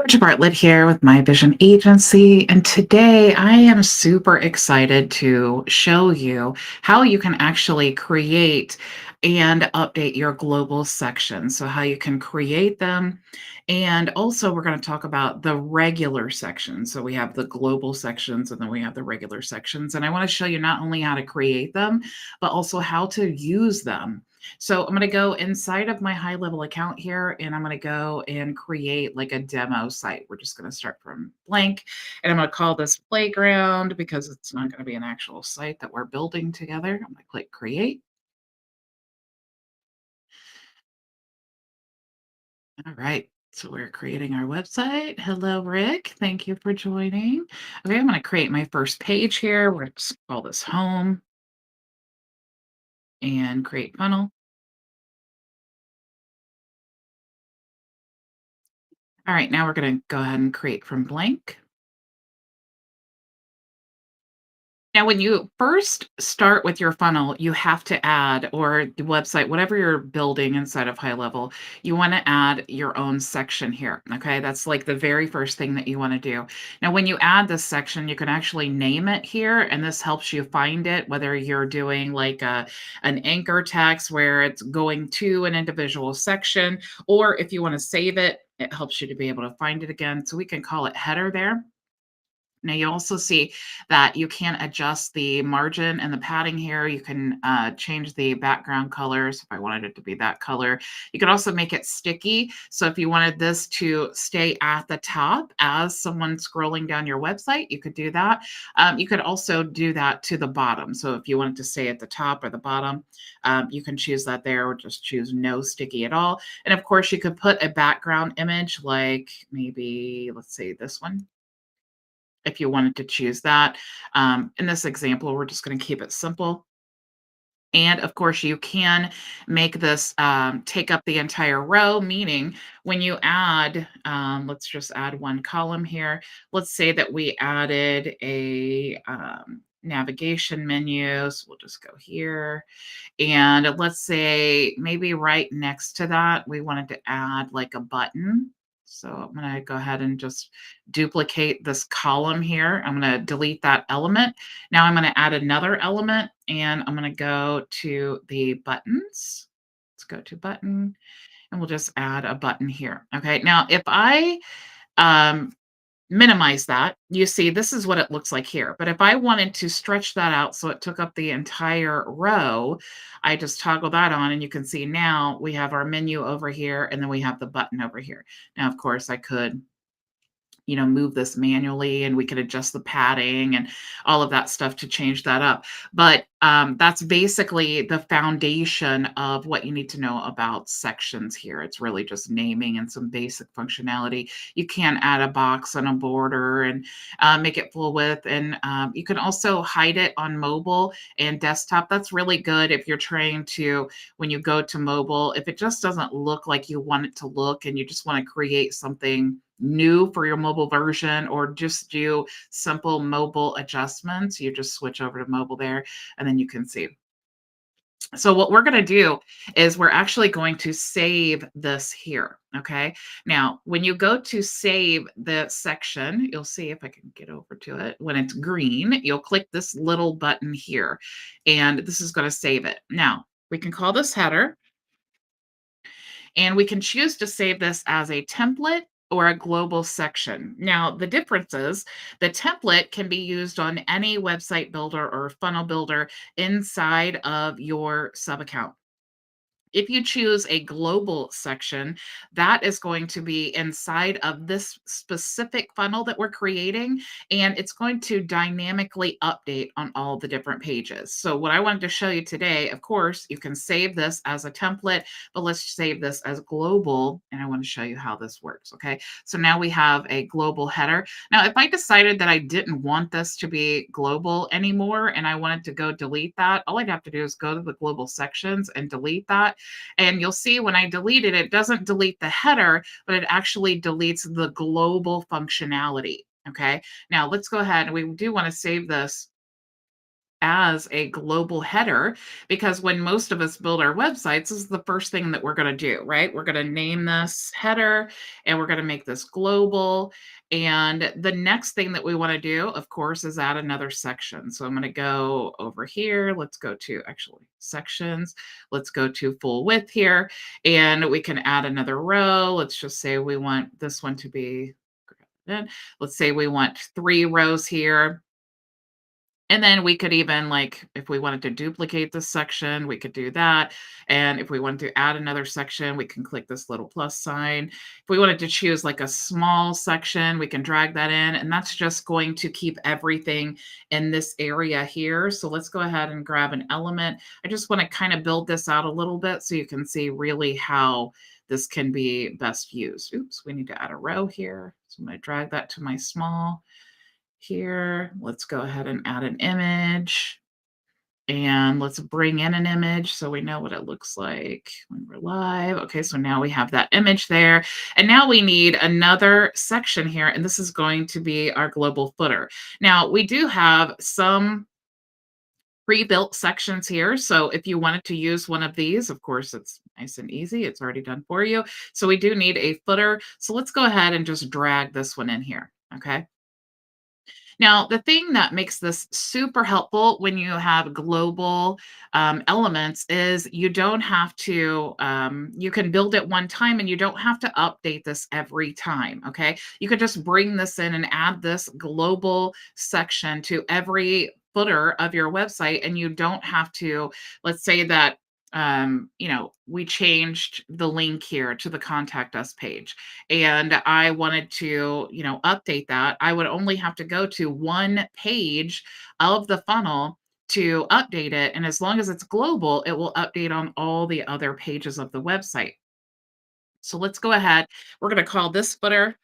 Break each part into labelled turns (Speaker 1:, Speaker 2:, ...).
Speaker 1: Bridget Bartlett here with my Vision Agency, and today I am super excited to show you how you can actually create and update your global sections. So, how you can create them, and also we're going to talk about the regular sections. So, we have the global sections and then we have the regular sections, and I want to show you not only how to create them, but also how to use them. So I'm going to go inside of my HighLevel account here and I'm going to go and create like a demo site. We're just going to start from blank and I'm going to call this playground because it's not going to be an actual site that we're building together. I'm going to click create. All right. So we're creating our website. Hello, Rick. Thank you for joining. Okay, I'm going to create my first page here. We're going to call this home and create funnel. All right, now we're going to go ahead and create from blank. Now, when you first start with your funnel, you have to add, or the website, whatever you're building inside of HighLevel, you want to add your own section here. Okay. That's like the very first thing that you want to do. Now, when you add this section, you can actually name it here, and this helps you find it, whether you're doing like an anchor text where it's going to an individual section, or if you want to save it, it helps you to be able to find it again. So we can call it header there. Now you also see that you can adjust the margin and the padding here. You can change the background colors if I wanted it to be that color. You could also make it sticky. So if you wanted this to stay at the top as someone scrolling down your website, you could do that. You could also do that to the bottom. So if you wanted to stay at the top or the bottom, you can choose that there or just choose no sticky at all. And of course, you could put a background image like maybe, let's say this one if you wanted to choose that. In this example, we're just going to keep it simple. And of course, you can make this take up the entire row, meaning when you add, let's just add one column here. Let's say that we added a navigation menu. So we'll just go here. And let's say maybe right next to that, we wanted to add like a button. So I'm going to go ahead and just duplicate this column here. I'm going to delete that element. Now I'm going to add another element and I'm going to go to the buttons. Let's go to button and we'll just add a button here. Okay. Now if I um, minimize that, you see this is what it looks like here. But if I wanted to stretch that out so it took up the entire row, I just toggle that on and you can see now we have our menu over here and then we have the button over here. Now, of course, I could move this manually and we could adjust the padding and all of that stuff to change that up. But that's basically the foundation of what you need to know about sections here. It's really just naming and some basic functionality. You can add a box and a border and make it full width. And you can also hide it on mobile and desktop. That's really good if you're trying to, when you go to mobile, if it just doesn't look like you want it to look and you just want to create something new for your mobile version or just do simple mobile adjustments, you just switch over to mobile there and then you can see. So what we're going to do is we're actually going to save this here. Okay. Now, when you go to save the section, you'll see if I can get over to it. When it's green, you'll click this little button here and this is going to save it. Now, we can call this header. And we can choose to save this as a template or a global section. Now, the difference is the template can be used on any website builder or funnel builder inside of your sub account. If you choose a global section, that is going to be inside of this specific funnel that we're creating, and it's going to dynamically update on all the different pages. So what I wanted to show you today, of course, you can save this as a template, but let's save this as global, and I want to show you how this works, okay? So now we have a global header. Now, if I decided that I didn't want this to be global anymore and I wanted to go delete that, all I'd have to do is go to the global sections and delete that. And you'll see when I delete it, it doesn't delete the header, but it actually deletes the global functionality. Okay. Now let's go ahead and we do want to save this as a global header because when most of us build our websites, this is the first thing that we're going to do, right? We're going to name this header and we're going to make this global. And the next thing that we want to do, of course, is add another section. So I'm going to go over here. Let's go to actually sections. Let's go to full width here and we can add another row. Let's just say we want this one to be, let's say we want 3 rows here. And then we could even like, if we wanted to duplicate this section, we could do that. And if we wanted to add another section, we can click this little plus sign. If we wanted to choose like a small section, we can drag that in. And that's just going to keep everything in this area here. So let's go ahead and grab an element. I just want to kind of build this out a little bit so you can see really how this can be best used. Oops, we need to add a row here. So I'm going to drag that to my small here. Let's go ahead and add an image and let's bring in an image so we know what it looks like when we're live. Okay, so now we have that image there. And now we need another section here, and this is going to be our global footer. Now, we do have some pre-built sections here. So if you wanted to use one of these, of course, it's nice and easy. It's already done for you. So we do need a footer. So let's go ahead and just drag this one in here. Okay. Now, the thing that makes this super helpful when you have global elements is you don't have to, you can build it one time and you don't have to update this every time. Okay. You could just bring this in and add this global section to every footer of your website. And you don't have to, let's say that we changed the link here to the contact us page and I wanted to, update that, I would only have to go to one page of the funnel to update it. And as long as it's global, it will update on all the other pages of the website. So let's go ahead. We're going to call this footer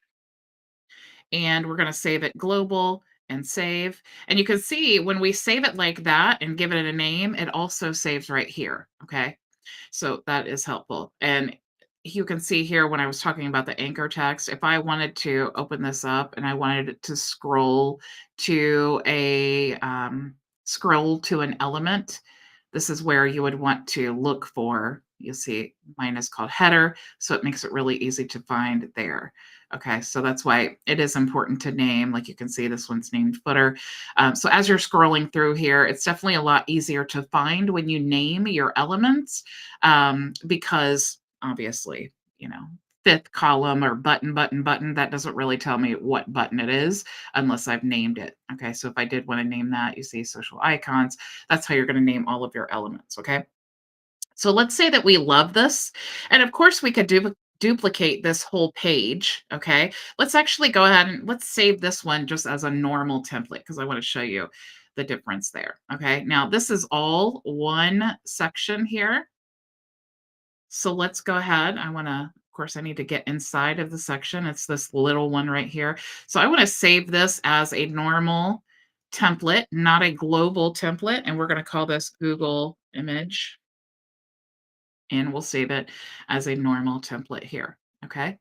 Speaker 1: and we're going to save it global and save. And you can see when we save it like that and give it a name, it also saves right here. Okay. So that is helpful. And you can see here when I was talking about the anchor text, if I wanted to open this up and I wanted it to to a scroll to an element, this is where you would want to look for. You see mine is called header, so it makes it really easy to find there. Okay, so that's why it is important to name. Like you can see, this one's named footer. So as you're scrolling through here, it's definitely a lot easier to find when you name your elements because obviously, fifth column or button, button, button, that doesn't really tell me what button it is unless I've named it. Okay, so if I did want to name that, you see social icons, that's how you're going to name all of your elements. Okay. So let's say that we love this. And of course, we could duplicate this whole page. Okay. Let's actually go ahead and let's save this one just as a normal template because I want to show you the difference there. Okay. Now, this is all one section here. So let's go ahead. Of course, I need to get inside of the section. It's this little one right here. So I want to save this as a normal template, not a global template. And we're going to call this Google image. And we'll save it as a normal template here. Okay.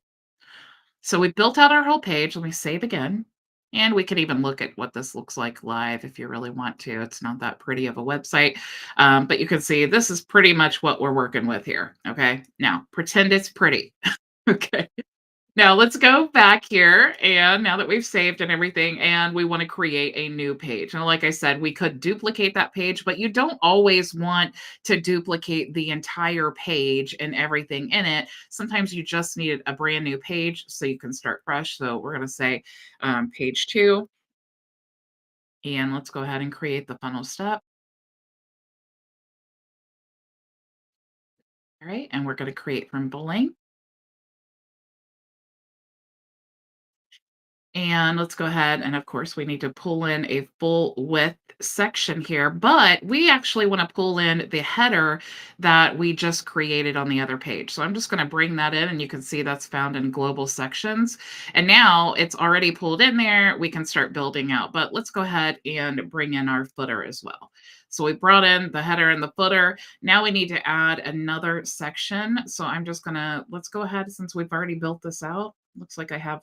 Speaker 1: So we built out our whole page. Let me save again. And we can even look at what this looks like live if you really want to. It's not that pretty of a website, but you can see this is pretty much what we're working with here. Okay. Now pretend it's pretty. Okay. Now let's go back here, and now that we've saved and everything, and we want to create a new page. And like I said, we could duplicate that page, but you don't always want to duplicate the entire page and everything in it. Sometimes you just need a brand new page so you can start fresh. So we're going to say page 2, and let's go ahead and create the funnel step. All right, and we're going to create from blank. And let's go ahead and of course we need to pull in a full width section here, but we actually want to pull in the header that we just created on the other page. So I'm just going to bring that in and you can see that's found in global sections. And now it's already pulled in there. We can start building out, but let's go ahead and bring in our footer as well. So we brought in the header and the footer. Now we need to add another section. So I'm just let's go ahead since we've already built this out. Looks like I have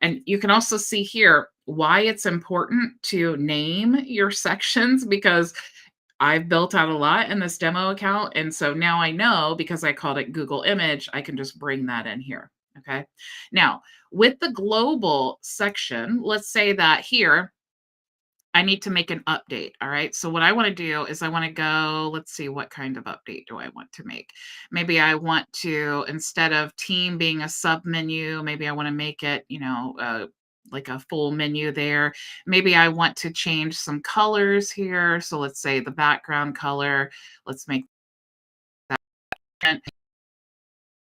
Speaker 1: And you can also see here why it's important to name your sections, because I've built out a lot in this demo account. And so now I know, because I called it Google image, I can just bring that in here. Okay. Now, with the global section, let's say that here I need to make an update. All right. So what I want to do is I want to go, let's see, what kind of update do I want to make? Maybe I want to, instead of team being a sub menu, maybe I want to make it, like a full menu there. Maybe I want to change some colors here. So let's say the background color, let's make that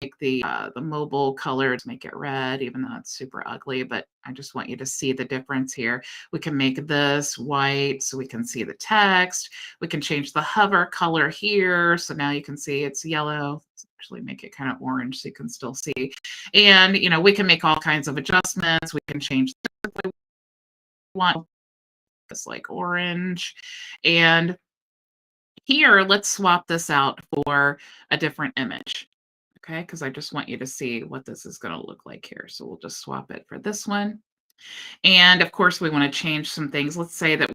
Speaker 1: make the mobile color to make it red, even though it's super ugly, but I just want you to see the difference here. We can make this white so we can see the text. We can change the hover color here. So now you can see it's yellow. Let's actually make it kind of orange so you can still see. And, we can make all kinds of adjustments. We can change the we want this like orange. And here, let's swap this out for a different image. Okay, because I just want you to see what this is going to look like here. So we'll just swap it for this one. And of course, we want to change some things. Let's say that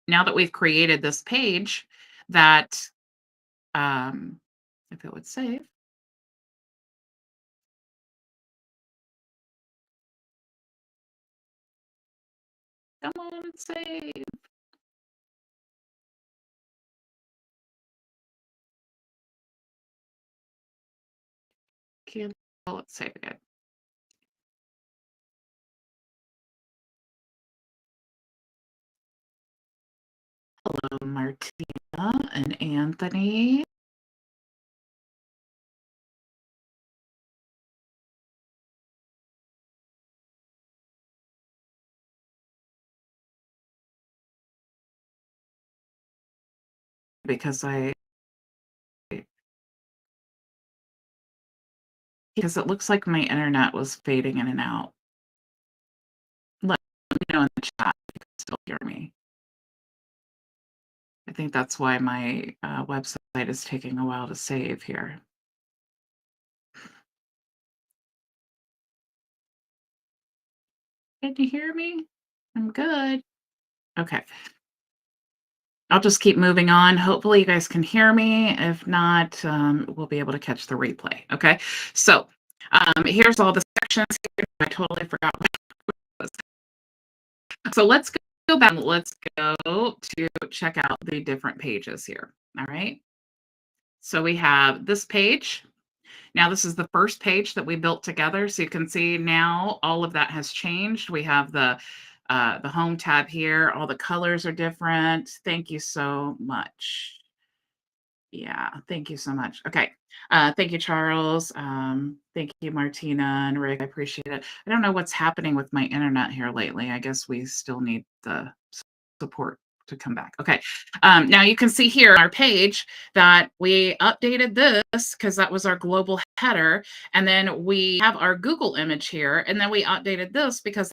Speaker 1: now that we've created this page, that if it would save, come on, save. Cancel. Let's save again. Hello, Martina and Anthony. Because it looks like my internet was fading in and out. Let me know in the chat if you can still hear me. I think that's why my website is taking a while to save here. Can you hear me? I'm good. Okay. I'll just keep moving on. Hopefully you guys can hear me. If not, we'll be able to catch the replay. Okay. So here's all the sections here. I totally forgot what it was. So let's go back. Let's go to check out the different pages here. All right. So we have this page. Now, this is the first page that we built together. So you can see now all of that has changed. We have the home tab here. All the colors are different. Thank you so much. Yeah, thank you so much. Okay. Thank you, Charles. Thank you, Martina and Rick. I appreciate it. I don't know what's happening with my internet here lately. I guess we still need the support to come back. Okay. Now you can see here on our page that we updated this because that was our global header. And then we have our Google image here. And then we updated this because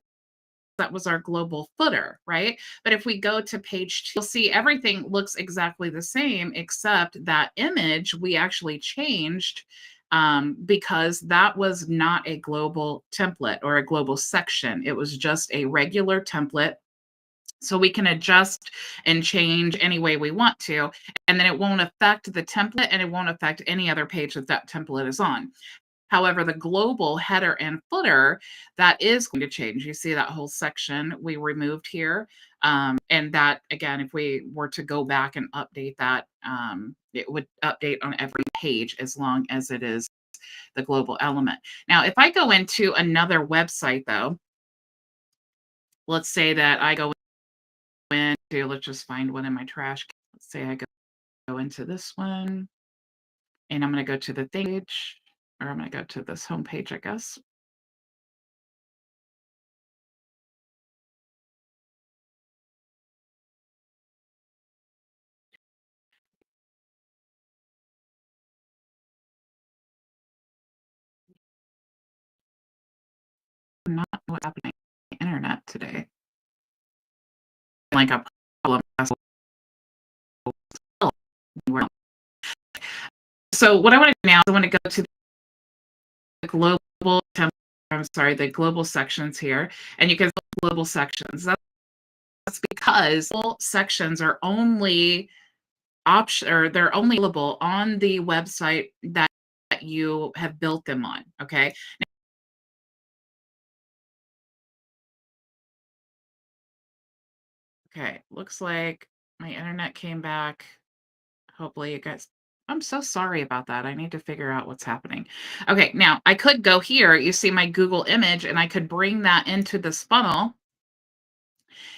Speaker 1: that was our global footer, right? But if we go to page 2, you'll see everything looks exactly the same, except that image we actually changed because that was not a global template or a global section. It was just a regular template. So we can adjust and change any way we want to, and then it won't affect the template and it won't affect any other page that that template is on. However, the global header and footer, that is going to change. You see that whole section we removed here. And that, again, if we were to go back and update that, it would update on every page as long as it is the global element. Now, if I go into another website, though, let's say that I go into, let's just find one in my trash. Let's say I go into this one, and I'm going to go to the page, or I'm going to go to this home page, I guess. Not what's happening on the internet today. Like a problem So what I want to do now is I want to go to the global template. I'm sorry, the global sections here, and you can see global sections. That's because global sections are only they're only available on the website that you have built them on. Okay. Okay. Looks like my internet came back. Hopefully you guys, I'm so sorry about that. I need to figure out what's happening. Okay. Now I could go here. You see my Google image, and I could bring that into this funnel.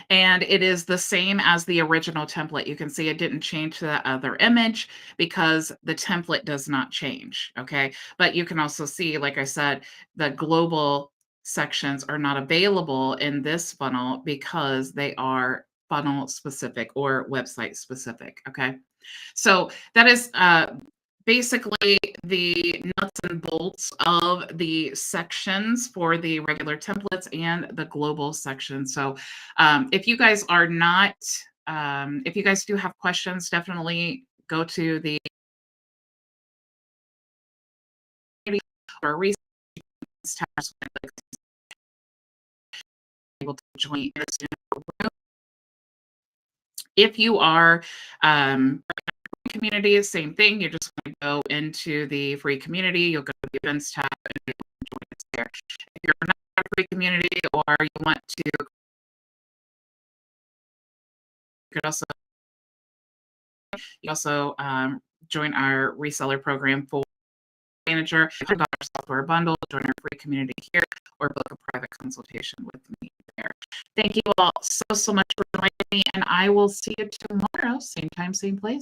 Speaker 1: And it is the same as the original template. You can see it didn't change to that other image because the template does not change, okay? But you can also see, like I said, the global sections are not available in this funnel because they are funnel specific or website specific, okay? So that is basically the nuts and bolts of the sections for the regular templates and the global section. So if you guys are not, if you guys do have questions, definitely go to the or resource tab, able to join in this room. If you are community, same thing. You're just going to go into the free community. You'll go to the events tab and join us there. If you're not a free community or you want to, you could also join our reseller program for manager, $100 software bundle, join our free community here, or book a private consultation with me there. Thank you all so much for joining me, and I will see you tomorrow, same time, same place.